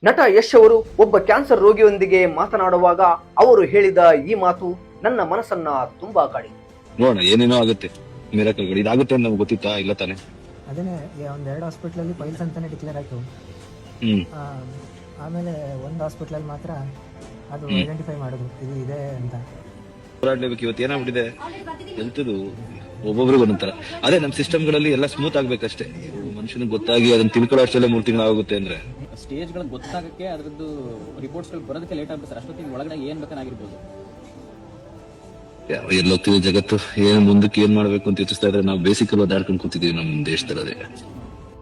ನಟ ಯಶ್ ಅವರು ಒಬ್ಬ ಕ್ಯಾನ್ಸರ್ ರೋಗಿಯೊಂದಿಗೆ ಮಾತನಾಡುವಾಗ ಅವರು ಹೇಳಿದ ಈ ಮಾತು ನನ್ನ ಮನಸ್ಸನ್ನ ತುಂಬಾ ಕಾಡಿತು. ನೋಡೋಣ ಏನೇನೋ ಆಗುತ್ತೆ, ಮಿರಾಕಲ್ಗಳು ಇದಾಗುತ್ತೆ ಅಂತ ನಮ್ಗೆ ಗೊತ್ತಿತ್ತಾ? ಇಲ್ಲ ತಾನೆ. ಅದೇನೆ ಒಂದೆರಡು ಹಾಸ್ಪಿಟ್ಲಲ್ಲಿ ಫೈಲ್ಸ್ ಅಂತಾನೆ ಡಿಕ್ಲೇರ್ ಆಯ್ತು. ಆಮೇಲೆ ಒಂದು ಹಾಸ್ಪಿಟ್ಲಲ್ಲಿ ಮಾತ್ರ ಅದು ಐಡೆಂಟಿಫೈ ಮಾಡೋದು ಇದು ಇದೆ ಅಂತ. ಹೋರಾಡ್ಲೇಬೇಕು. ಇವತ್ತು ಏನಾಗ್ಬಿಟ್ಟಿದೆ ಎಂತದು ಒಬ್ಬೊಬ್ರಿಗೆ ಒಂದೊಂಥರ. ಅದೇ ನಮ್ಮ ಸಿಸ್ಟಮ್ಗಳಲ್ಲಿ ಎಲ್ಲ ಸ್ಮೂತ್ ಆಗ್ಬೇಕಷ್ಟೇ. ಮನುಷ್ಯನಿಗೆ ಗೊತ್ತಾಗಿ ಅದನ್ನ ತಿಳ್ಕೊಳ್ಳೋ ಅಷ್ಟೆಲ್ಲ 3 ತಿಂಗಳು ಆಗುತ್ತೆ ಅಂದ್ರೆ ಸ್ಟೇಜ್ ಗಳು ಗೊತ್ತಾಗಕ್ಕೆ ಅದ್ರದ್ದು ರಿಪೋರ್ಟ್ಸ್ ಗಳು ಬರೋದಕ್ಕೆ ಲೇಟ್ ಆಗುತ್ತೆ ಸರ್. ಅಷ್ಟೊತ್ತಿಗೆ ಒಳಗಡೆ ಏನ್ ಬೇಕಾಗಿರ್ಬೋದು. ಎಲ್ಲೋಗ್ತಿದೆ ಜಗತ್ತು, ಏನ್ ಮುಂದಕ್ಕೆ ಏನ್ ಮಾಡ್ಬೇಕು ಅಂತ ಯೋಚಿಸ್ತಾ ಇದ್ರೆ ನಾವು ಬೇಸಿಕಲ್ ಓದಾಡ್ಕೊಂಡು ಕೂತಿದೀವಿ ನಮ್ಮ ದೇಶದಲ್ಲಿ.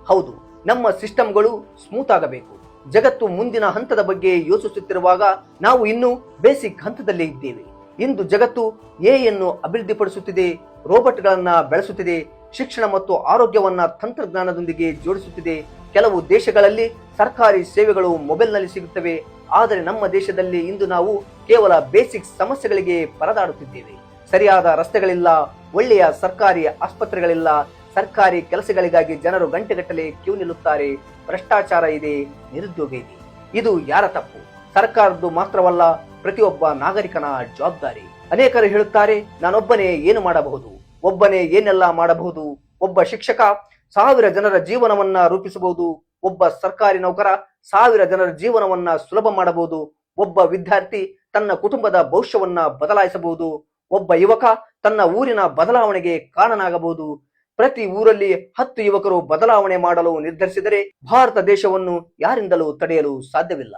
ಹೌದು, ನಮ್ಮ ಸಿಸ್ಟಮ್ಗಳು ಸ್ಮೂತ್ ಆಗಬೇಕು. ಜಗತ್ತು ಮುಂದಿನ ಹಂತದ ಬಗ್ಗೆ ಯೋಚಿಸುತ್ತಿರುವಾಗ ನಾವು ಇನ್ನೂ ಬೇಸಿಕ್ ಹಂತದಲ್ಲೇ ಇದ್ದೇವೆ. ಇಂದು ಜಗತ್ತು ಎಐಯನ್ನು ಅಭಿವೃದ್ಧಿಪಡಿಸುತ್ತಿದೆ, ರೋಬೋಟ್ಗಳನ್ನ ಬೆಳೆಸುತ್ತಿದೆ, ಶಿಕ್ಷಣ ಮತ್ತು ಆರೋಗ್ಯವನ್ನ ತಂತ್ರಜ್ಞಾನದೊಂದಿಗೆ ಜೋಡಿಸುತ್ತಿದೆ. ಕೆಲವು ದೇಶಗಳಲ್ಲಿ ಸರ್ಕಾರಿ ಸೇವೆಗಳು ಮೊಬೈಲ್ನಲ್ಲಿ ಸಿಗುತ್ತವೆ. ಆದರೆ ನಮ್ಮ ದೇಶದಲ್ಲಿ ಇಂದು ನಾವು ಕೇವಲ ಬೇಸಿಕ್ ಸಮಸ್ಯೆಗಳಿಗೆ ಪರದಾಡುತ್ತಿದ್ದೇವೆ. ಸರಿಯಾದ ರಸ್ತೆಗಳಿಲ್ಲ, ಒಳ್ಳೆಯ ಸರ್ಕಾರಿ ಆಸ್ಪತ್ರೆಗಳಿಲ್ಲ, ಸರ್ಕಾರಿ ಕೆಲಸಗಳಿಗಾಗಿ ಜನರು ಗಂಟೆಗಟ್ಟಲೆ ಕ್ಯೂ ನಿಲ್ಲುತ್ತಾರೆ, ಭ್ರಷ್ಟಾಚಾರ ಇದೆ, ನಿರುದ್ಯೋಗ ಇದೆ. ಇದು ಯಾರ ತಪ್ಪು? ಸರ್ಕಾರದ್ದು ಮಾತ್ರವಲ್ಲ, ಪ್ರತಿಯೊಬ್ಬ ನಾಗರಿಕನ ಜವಾಬ್ದಾರಿ. ಅನೇಕರು ಹೇಳುತ್ತಾರೆ, ನಾನೊಬ್ಬನೇ ಏನು ಮಾಡಬಹುದು, ಒಬ್ಬನೇ ಏನೆಲ್ಲ ಮಾಡಬಹುದು. ಒಬ್ಬ ಶಿಕ್ಷಕ 1000 ಜನರ ಜೀವನವನ್ನ ರೂಪಿಸಬಹುದು. ಒಬ್ಬ ಸರ್ಕಾರಿ ನೌಕರ 1000 ಜನರ ಜೀವನವನ್ನ ಸುಲಭ ಮಾಡಬಹುದು. ಒಬ್ಬ ವಿದ್ಯಾರ್ಥಿ ತನ್ನ ಕುಟುಂಬದ ಭವಿಷ್ಯವನ್ನ ಬದಲಾಯಿಸಬಹುದು. ಒಬ್ಬ ಯುವಕ ತನ್ನ ಊರಿನ ಬದಲಾವಣೆಗೆ ಕಾರಣನಾಗಬಹುದು. ಪ್ರತಿ ಊರಲ್ಲಿ 10 ಯುವಕರು ಬದಲಾವಣೆ ಮಾಡಲು ನಿರ್ಧರಿಸಿದರೆ ಭಾರತ ದೇಶವನ್ನು ಯಾರಿಂದಲೂ ತಡೆಯಲು ಸಾಧ್ಯವಿಲ್ಲ.